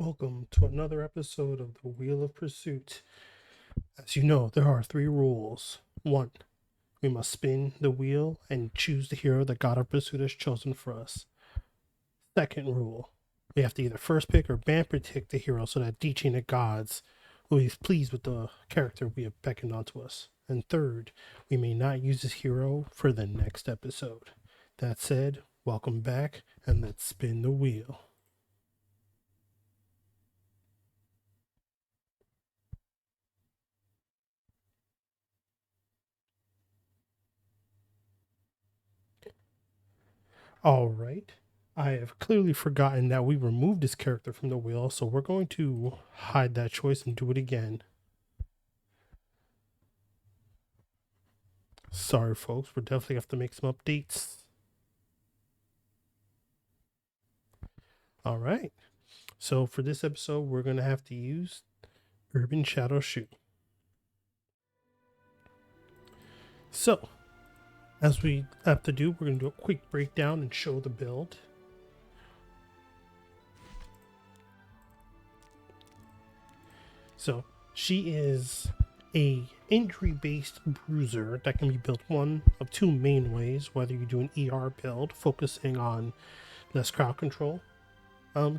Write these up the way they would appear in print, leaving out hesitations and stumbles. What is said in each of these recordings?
Welcome to another episode of the Wheel of Pursuit. As you know, there are three rules. 1. We must spin the wheel and choose the hero that God of Pursuit has chosen for us. Second rule. We have to either first pick or Ban-Protect the hero so that Diche and the gods will be pleased with the character we have beckoned onto us. And third, we may not use this hero for the next episode. That said, welcome back and let's spin the wheel. All right. I have clearly forgotten that we removed this character from the wheel, so we're going to hide that choice and do it again. Sorry, folks. We're definitely have to make some updates. All right. So for this episode, we're going to have to use Urban Shadow Choux. So, as we have to do, we're going to do a quick breakdown and show the build. So, she is a injury-based bruiser that can be built one of two main ways, whether you do an ER build focusing on less crowd control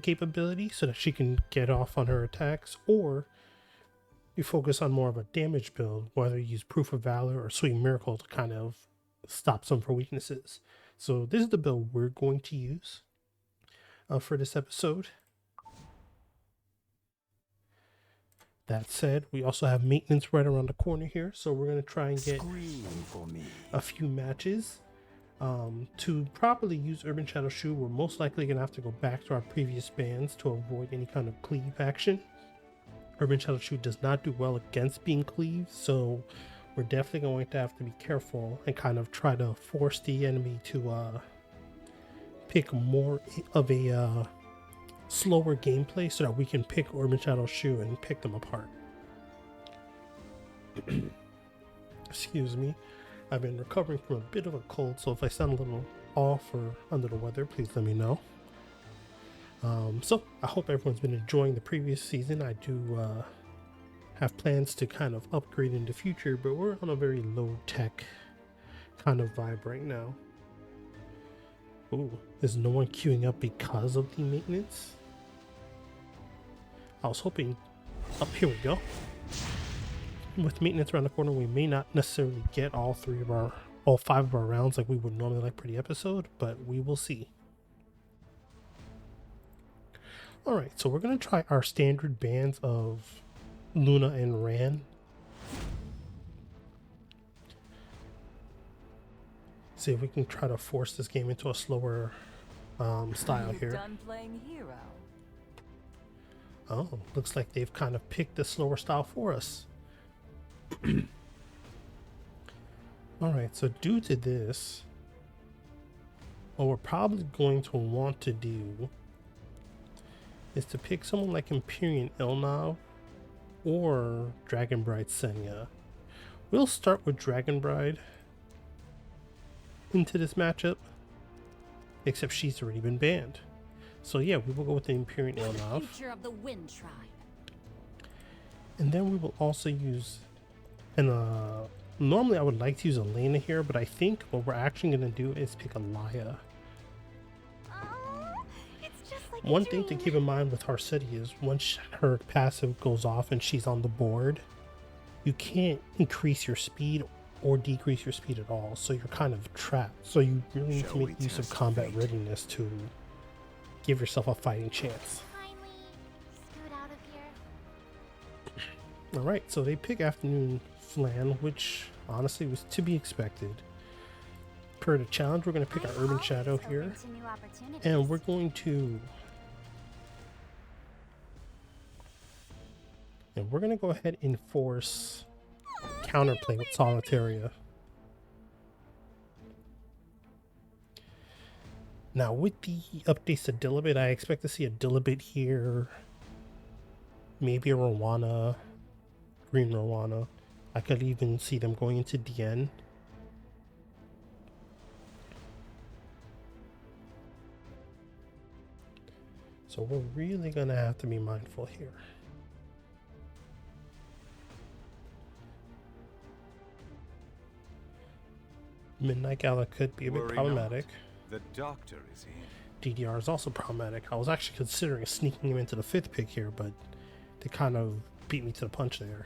capability so that she can get off on her attacks, or you focus on more of a damage build, whether you use Proof of Valor or Sweet Miracle to kind of stop some of her weaknesses. So this is the build we're going to use for this episode. That said, we also have maintenance right around the corner here, so we're going to try and get a few matches. To properly use Urban Shadow Choux, we're most likely going to have to go back to our previous bans to avoid any kind of cleave action. Urban Shadow Choux does not do well against being cleaved, so we're definitely going to have to be careful and kind of try to force the enemy to pick more of a slower gameplay so that we can pick Urban Shadow Choux and pick them apart. Excuse me. I've been recovering from a bit of a cold, so if I sound a little off or under the weather, please let me know. So I hope everyone's been enjoying the previous season. I do have plans to kind of upgrade in the future, but we're on a very low tech kind of vibe right now. Ooh, is no one queuing up because of the maintenance? I was hoping. Oh, here we go. With maintenance around the corner, we may not necessarily get all five of our rounds like we would normally like per the episode, but we will see. Alright, so we're going to try our standard bans of Luna and Ran. See if we can try to force this game into a slower style here. Done playing hero. Oh, looks like they've kind of picked the slower style for us. Alright, so due to this, what we're probably going to want to do is to pick someone like Empyrean Ilnav or Dragon Bride Senya. We'll start with Dragon Bride into this matchup, except she's already been banned. So yeah, we will go with the Empyrean Ilnav. Of the Wind Tribe. And then we will also use normally I would like to use Elena here, but I think what we're actually going to do is pick Alaya. Like one thing to keep in mind with Harceti is once her passive goes off and she's on the board, you can't increase your speed or decrease your speed at all, so you're kind of trapped. So you really need to make use of combat readiness to give yourself a fighting chance. Alright, so they pick Afternoon Flan, which honestly was to be expected. Per the challenge, we're going to pick our Urban Shadow here, and we're going to go ahead and force counterplay with Solitaria. Now with the updates to Dilibit, I expect to see a Dilibit here, maybe a Rowana, green Rowana. I could even see them going into DN. So we're really gonna have to be mindful here. Midnight Gala could be a bit problematic. The doctor is in. DDR is also problematic. I was actually considering sneaking him into the 5th pick here, but they kind of beat me to the punch there.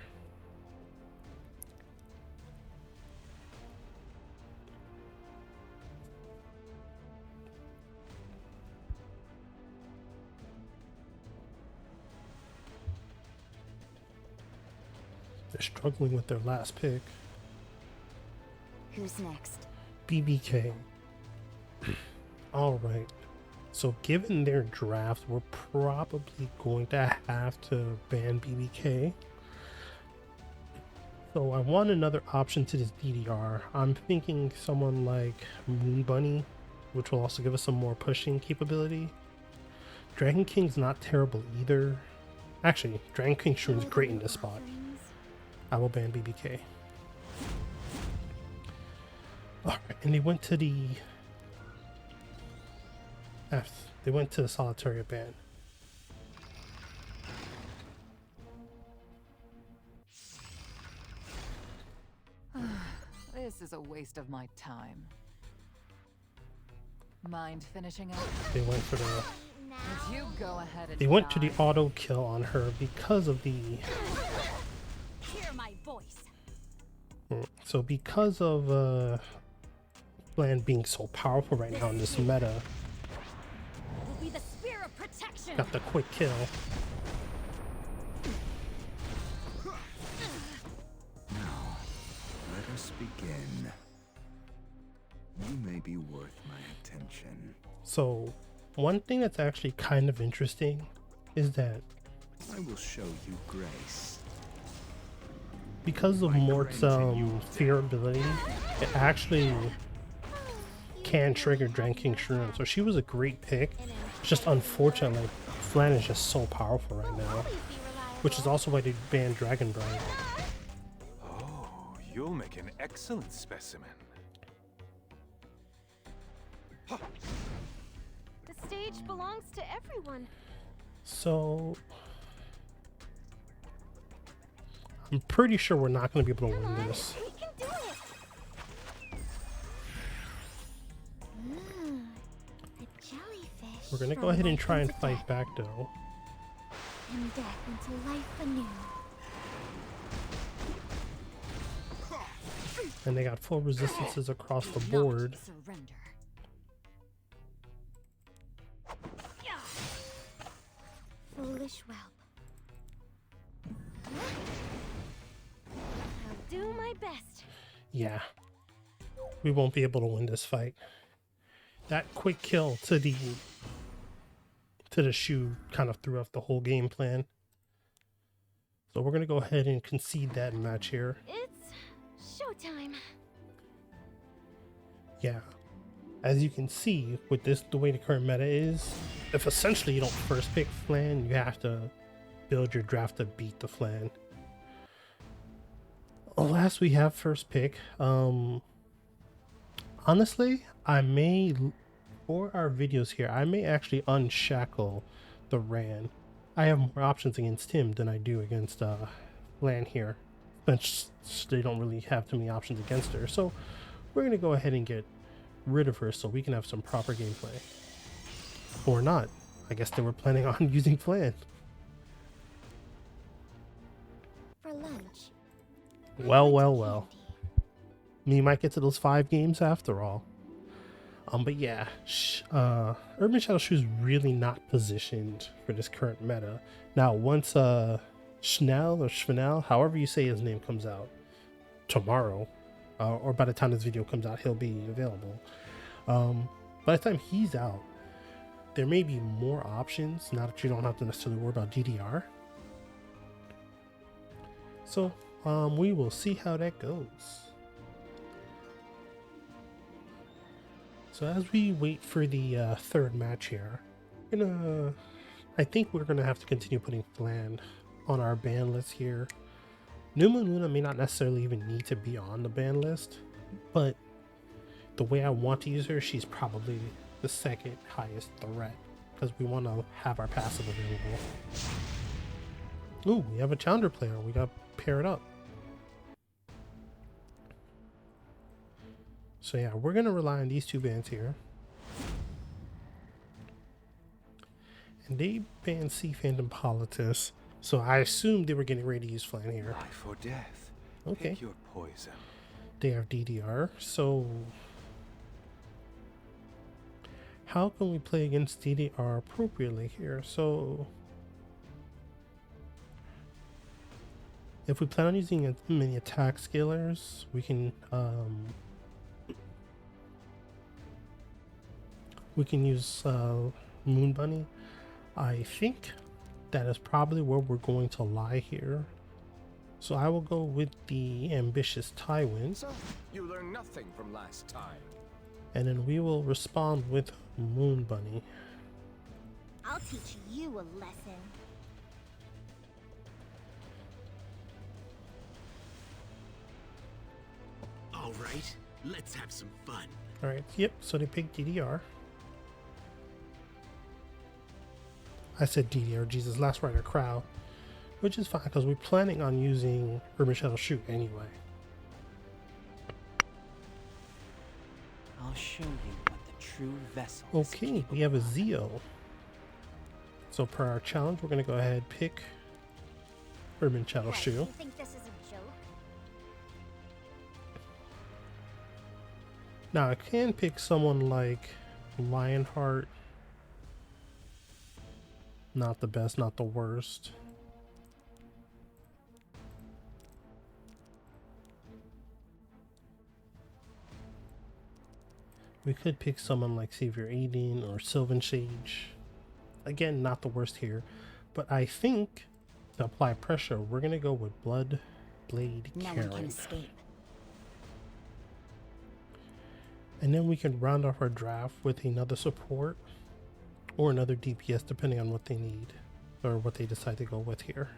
They're struggling with their last pick. Who's next? BBK. All right. So given their draft, we're probably going to have to ban BBK. So I want another option to this DDR. I'm thinking someone like Moon Bunny, which will also give us some more pushing capability. Dragon King's not terrible either. Actually, Dragon King Shroom is great in this spot. I will ban BBK. Alright, and they went to the F. They went to the Solitaria ban. This is a waste of my time. Mind finishing up? They went for the If you go ahead and They went to the die. auto kill on her because of the Hear my voice. so because of Flan being so powerful right now in this meta, Will be the spear of protection. got the quick kill. Let us begin. You may be worth my attention. So one thing that's actually kind of interesting is that I will show you grace. because of Mort's fear ability, it actually can trigger Dragon King Shroom. So she was a great pick. It's just unfortunate, like Flan is just so powerful right now, which is also why they banned Dragon Bride. Oh, you'll make an excellent specimen. The stage belongs to everyone. So I'm pretty sure we're not going to be able to win this. We can do it. A jellyfish. We're going to go ahead and try and fight back though. And death into life anew. And they got full resistances across the Not board. surrender. Foolish whelp. I'll do my best. Yeah, we won't be able to win this fight. That quick kill to the shoe kind of threw off the whole game plan. So we're gonna go ahead and concede that match here. It's showtime. Yeah, as you can see with this, the way the current meta is, if essentially you don't first pick Flan, you have to build your draft to beat the Flan. Last we have first pick. Honestly, I may, for our videos here, I may actually unshackle the Ran. I have more options against him than I do against Flan here, since they don't really have too many options against her. So we're gonna go ahead and get rid of her so we can have some proper gameplay. Or not. I guess they were planning on using Flan. For lunch. Well. We might get to those 5 games after all. But yeah, Urban Shadow Shoe is really not positioned for this current meta. Now, once Schnell or Schvenel, however you say his name, comes out tomorrow, or by the time this video comes out, he'll be available. By the time he's out, there may be more options now that you don't have to necessarily worry about DDR. So we will see how that goes. So as we wait for the third match here, I think we're gonna have to continue putting Flan on our ban list here. Numa Luna may not necessarily even need to be on the ban list, but the way I want to use her, she's probably the second highest threat because we want to have our passive available. Ooh, we have a challenger player. We got paired up. So yeah, we're going to rely on these two bans here. And they banned Sea Phantom Politis. So I assumed they were getting ready to use Flan here. Life or death. Okay. Pick your poison. They have DDR. So how can we play against DDR appropriately here? So if we plan on using as many attack scalars, we can use Moon Bunny. I think that is probably where we're going to lie here. So I will go with the ambitious Tywin. So, you learned nothing from last time. And then we will respond with Moon Bunny. I'll teach you a lesson. All right, let's have some fun. Alright, yep, so they picked DDR. I said DDR, Jesus, Last Rider Crow. Which is fine, because we're planning on using Urban Shadow Shoot anyway. I'll show you what the true vessel is Okay, capable we have a of. Zeo. So per our challenge, we're going to go ahead and pick Urban Shadow What, Shoe. you think this is a joke? Now I can pick someone like Lionheart. Not the best, not the worst. We could pick someone like Savior Aiden or Sylvan Sage. Again, not the worst here. But I think to apply pressure, we're going to go with Blood Blade No one can Karen. escape. And then we can round off our draft with another support or another DPS depending on what they need or what they decide to go with here.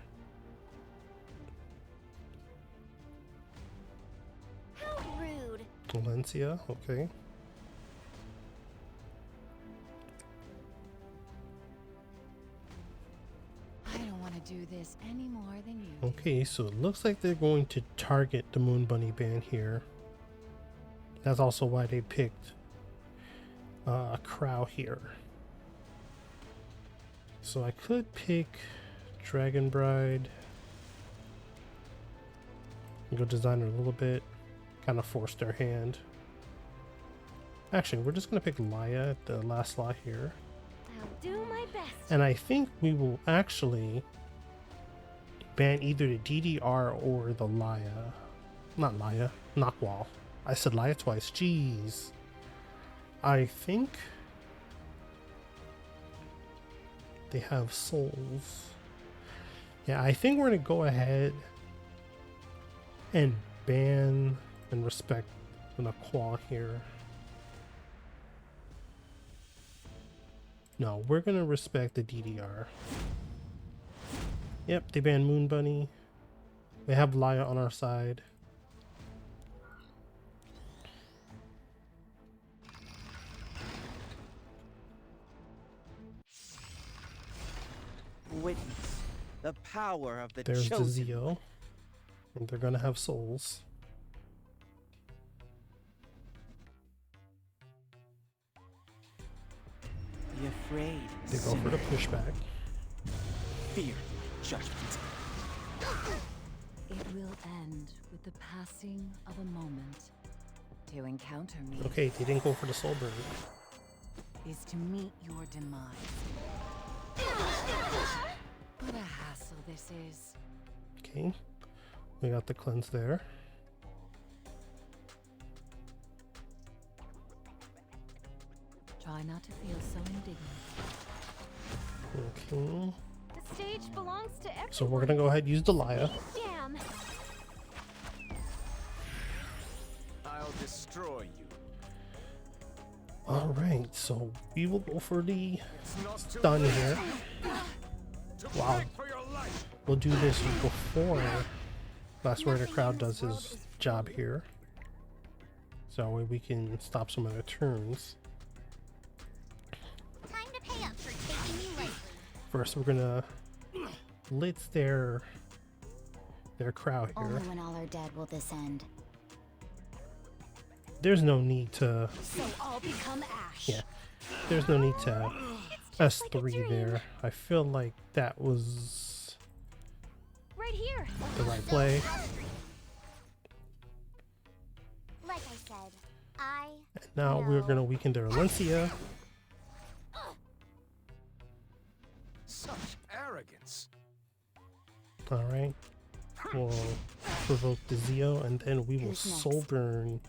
How rude. Valencia, okay. I don't want to do this any more than you do. Okay, so it looks like they're going to target the Moon Bunny band here. That's also why they picked a Crow here. So I could pick Dragon Bride. Go design her a little bit. Kind of force their hand. Actually, we're just going to pick Laya at the last slot here. I'll do my best. And I think we will actually ban either the DDR or the Laya. Not Laya, Knockwall. I said Laya twice. Jeez. I think they have souls. Yeah, I think we're going to go ahead and ban and respect the Knockwall here. No, we're going to respect the DDR. Yep, they banned Moon Bunny. They have Laya on our side. Witness the power of the There's the chosen. Zeo. And they're going to have souls. Be afraid. They go for the sinner. pushback. Fear my judgment. It will end with the passing of a moment. To encounter me Okay, they didn't go for the soul burn. is to meet your demise. What a hassle this is. Okay, we got the cleanse there. Try not to feel so indignant. Okay, The stage belongs to everyone. so we're gonna go ahead and use the Laya. Damn. I'll destroy you. All right, so we will go for the It's not too stun late here. to Wow. fight for your life. We'll do this before Last Rider Nothing Crowd in does this world his is job here. So that way we can stop some of their turns. Time to pay up for taking first, we're gonna blitz their crowd here. Only when all are dead will this end. There's no need to, So all become ash. yeah, there's no need to Just like a S3 dream. there. I feel like that was Right here. the right play. Like I said, I Now we're gonna weaken their Alencia. Such arrogance. All right, we'll provoke the Zeo, and then we will Who's next? soul burn.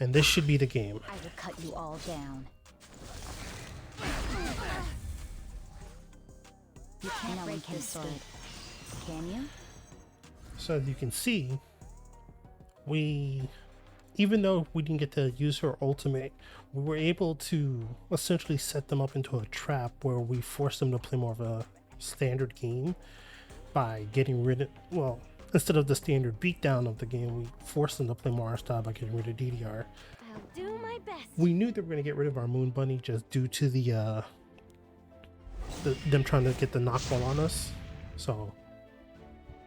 And this should be the game. I will cut you all down. You can't break his sword. Can you? So as you can see, even though we didn't get to use her ultimate, we were able to essentially set them up into a trap where we forced them to play more of a standard game by getting rid of, well, instead of the standard beatdown of the game, we forced them to play more our style by getting rid of DDR. I'll do my best. We knew they were going to get rid of our Moon Bunny just due to them trying to get the knockball on us. So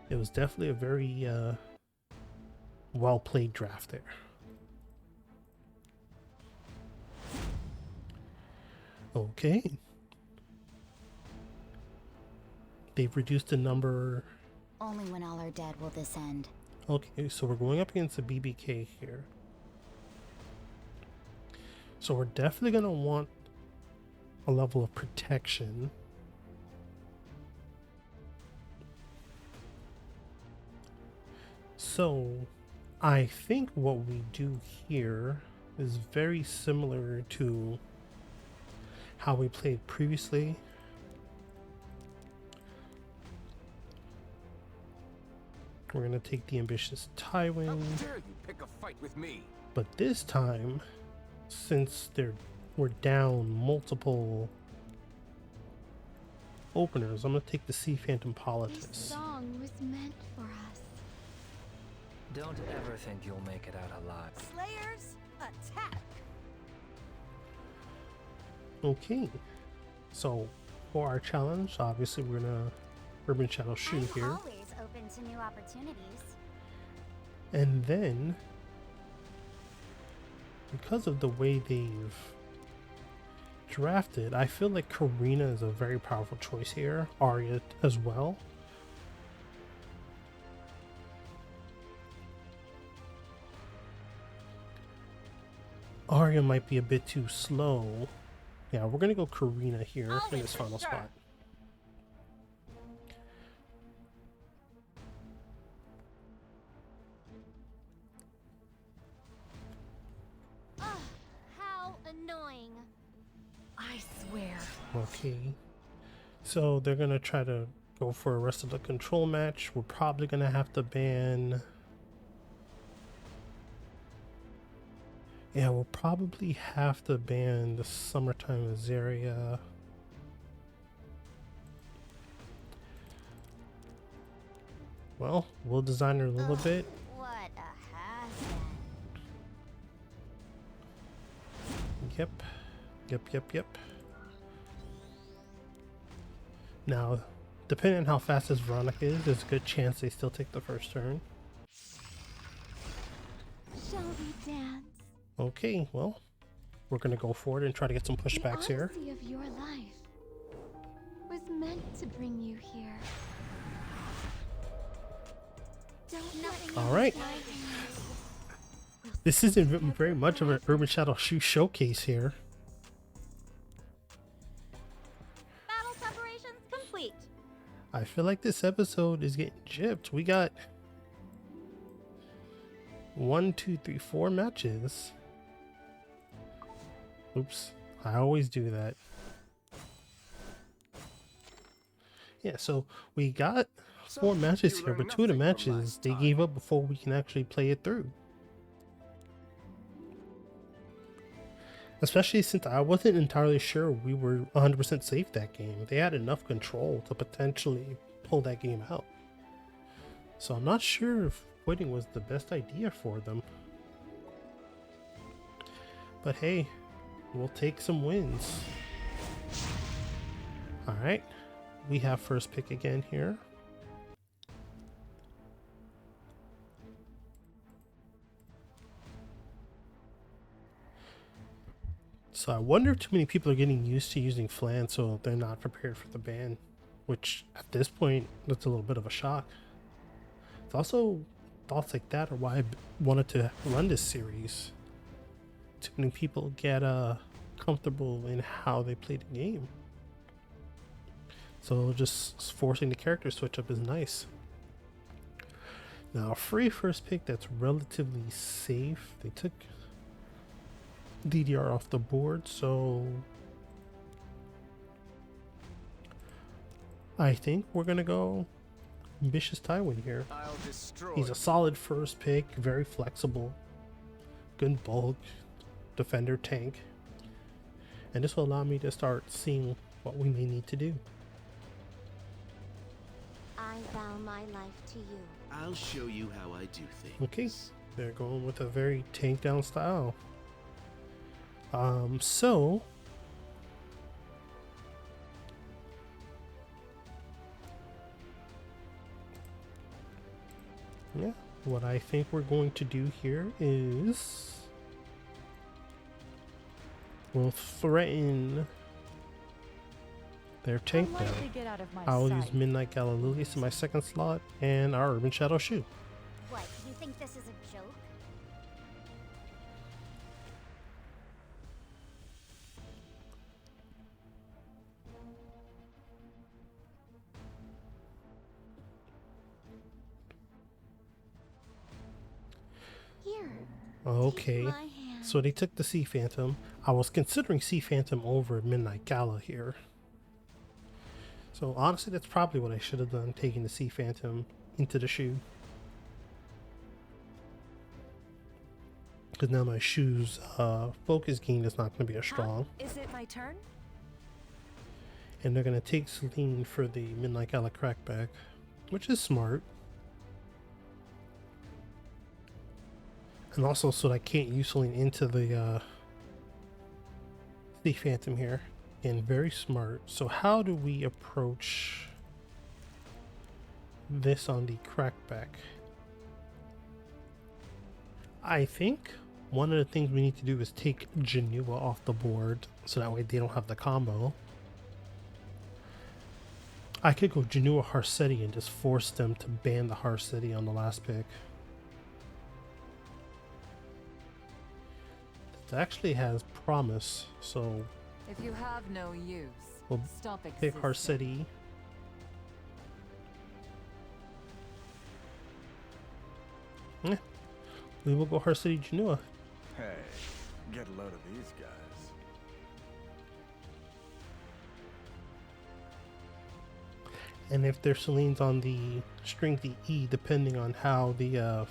it was definitely a very well played draft there. Okay. They've reduced the number. Only when all are dead will this end. Okay, so we're going up against a BBK here. So we're definitely going to want a level of protection. So I think what we do here is very similar to how we played previously. We're going to take the ambitious How Tywin. dare you pick a fight with me? But this time, since we're down multiple openers, I'm gonna take the Sea Phantom This Politis. song was meant for us. Don't ever think you'll make it out alive. Slayers, attack! Okay, so for our challenge, obviously we're gonna Urban Shadow Choux here, always open to new opportunities. and then because of the way they've drafted, I feel like Karina is a very powerful choice here. Arya as well. Arya might be a bit too slow. Yeah, we're gonna go Karina here in this final spot. Ugh, how annoying. I swear. Okay, so they're gonna try to go for a rest of the control match. We're probably gonna have to ban. Yeah, we'll probably have to ban the Summertime Azaria. Well, we'll design her a little bit. What a has-been. Yep. Now, depending on how fast this Veronica is, there's a good chance they still take the first turn. Shall we dance? Okay, well, we're gonna go for it and try to get some pushbacks here. The honesty of your life was meant to bring you here. Don't let All right. This isn't very much of an Urban Shadow Choux showcase here. battle preparations complete. I feel like this episode is getting gypped. We got 1, 2, 3, 4 matches. Oops, I always do that. Yeah, so we got 4 matches here, but 2 of the matches they gave up before we can actually play it through. Especially since I wasn't entirely sure we were 100% safe that game. They had enough control to potentially pull that game out. So I'm not sure if quitting was the best idea for them. But hey, we'll take some wins. Alright, we have first pick again here. So I wonder if too many people are getting used to using flan, so they're not prepared for the ban, which at this point, that's a little bit of a shock. It's also thoughts like that are why I wanted to run this series. Too many people get comfortable in how they play the game. So just forcing the character switch up is nice. Now, a free first pick that's relatively safe. They took DDR off the board, so I think we're gonna go Ambitious Tywin here. I'll destroy. He's a solid first pick, very flexible, good bulk, defender, tank, and this will allow me to start seeing what we may need to do. I vow my life to you. I'll show you how I do things. Okay, they're going with a very tank down style. So yeah, what I think we're going to do here is we'll threaten their tank down. I'll use Midnight Gala Lilies in my second slot and our Urban Shadow Choux. What, you think this is a joke? Here. Okay, My hand. so they took the Sea Phantom. I was considering Sea Phantom over Midnight Gala here. So honestly, that's probably what I should have done, taking the Sea Phantom into the Choux. Because now my Choux's focus gain is not going to be as strong. Is it my turn? And they're going to take Celine for the Midnight Gala crackback, which is smart. And also so that I can't use Celine into the Sea Phantom here. And very smart. So how do we approach this on the crackback? I think one of the things we need to do is take Genua off the board so that way they don't have the combo. I could go Genua Harsetti and just force them to ban the Harsetti on the last pick. It actually has promise, so If you have no use, we'll stop pick existing. Harsetti. Yeah, we will go Harsetti Genua. Hey, get a load of these guys. And if their Celine's on the strength E, depending on how the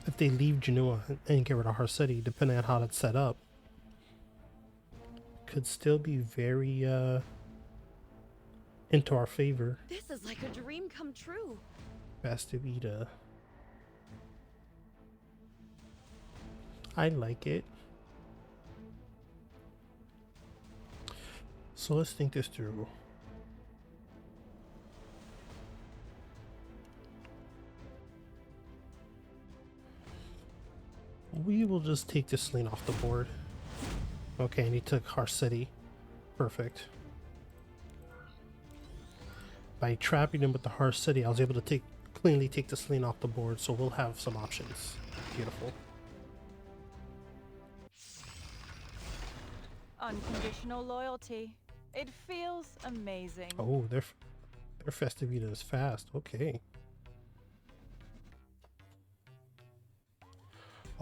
if they leave Genua and get rid of Harsetti, depending on how that's set up, could still be very into our favor. This is like a dream come true. Bastivita. I like it. So let's think this through. We will just take this Celine off the board. Okay, and he took Harsetti. Perfect. By trapping him with the Harsetti, I was able to cleanly take the Celine off the board, so we'll have some options. Beautiful. Unconditional loyalty. It feels amazing. Oh, their Festivita is fast. Okay.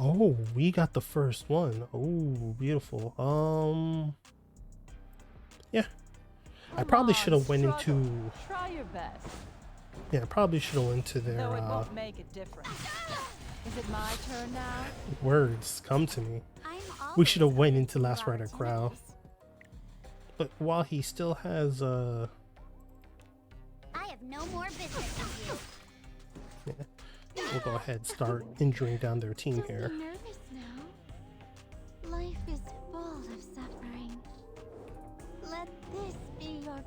Oh, we got the first one. Oh, beautiful. Yeah. I probably should have went into. Try your best. Yeah, I probably should have went to their Though it won't make a difference. Is it my turn now? words. Come to me. I'm We should have always went open into to Last Rider Crow. opportunities. But while he still has I have no more business with you. we'll go ahead and start injuring down their team Don't here. be nervous now. Life is full of suffering. Let this be your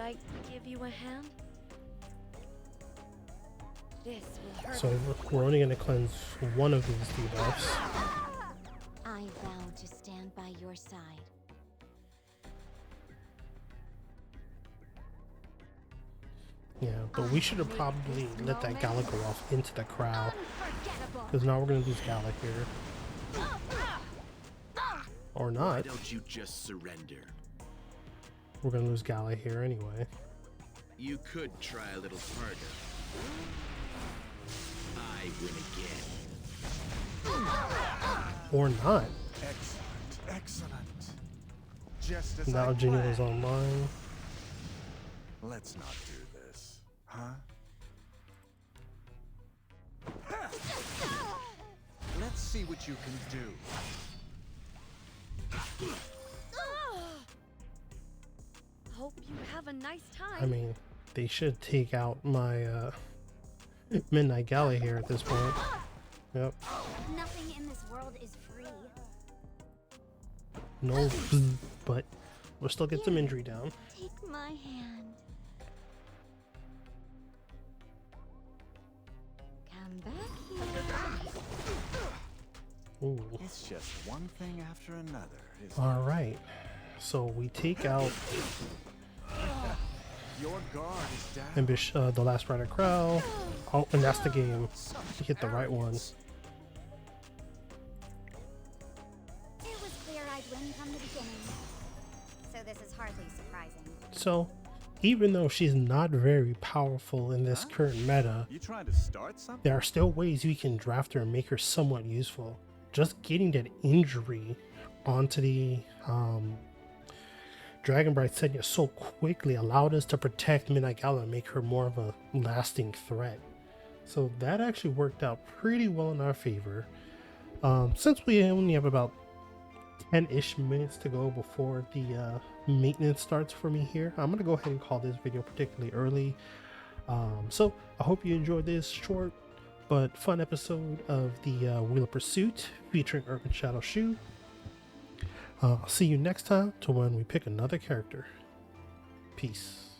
I give you a hand? This will hurt. So we're only going to cleanse one of these debuffs. I vow to stand by your side. Yeah, but we should have probably let that Gala go off into the crowd. Unforgettable. Because now we're going to lose Gala here. Or Why not. don't you just surrender? We're going to lose Gala here anyway. You could try a little harder. I win again. Or not. Excellent, excellent. Just as Now I Ginny planned. was online. Let's not do this, huh? Let's see what you can do. Hope you have a nice time. I mean, they should take out my Midnight Gala here at this point. Yep. Nothing in this world is free. No, but we'll still get some injury down. Take my hand. Come back here. Ooh. It's just one thing after another, isn't All right. So we take out it? Your guard is down. the last rider Crow. Oh, and that's the game. We hit the right one. It was clear I'd win from the beginning. So this is hardly surprising. So, even though she's not very powerful in this current meta, You trying to start something? there are still ways we can draft her and make her somewhat useful. Just getting that injury onto the Dragon Bright Senya so quickly allowed us to protect Midnight Gala and make her more of a lasting threat. So that actually worked out pretty well in our favor. Since we only have about 10-ish minutes to go before the maintenance starts for me here, I'm going to go ahead and call this video particularly early. So I hope you enjoyed this short but fun episode of the Wheel of Pursuit featuring Urban Shadow Choux. I'll see you next time to when we pick another character. Peace.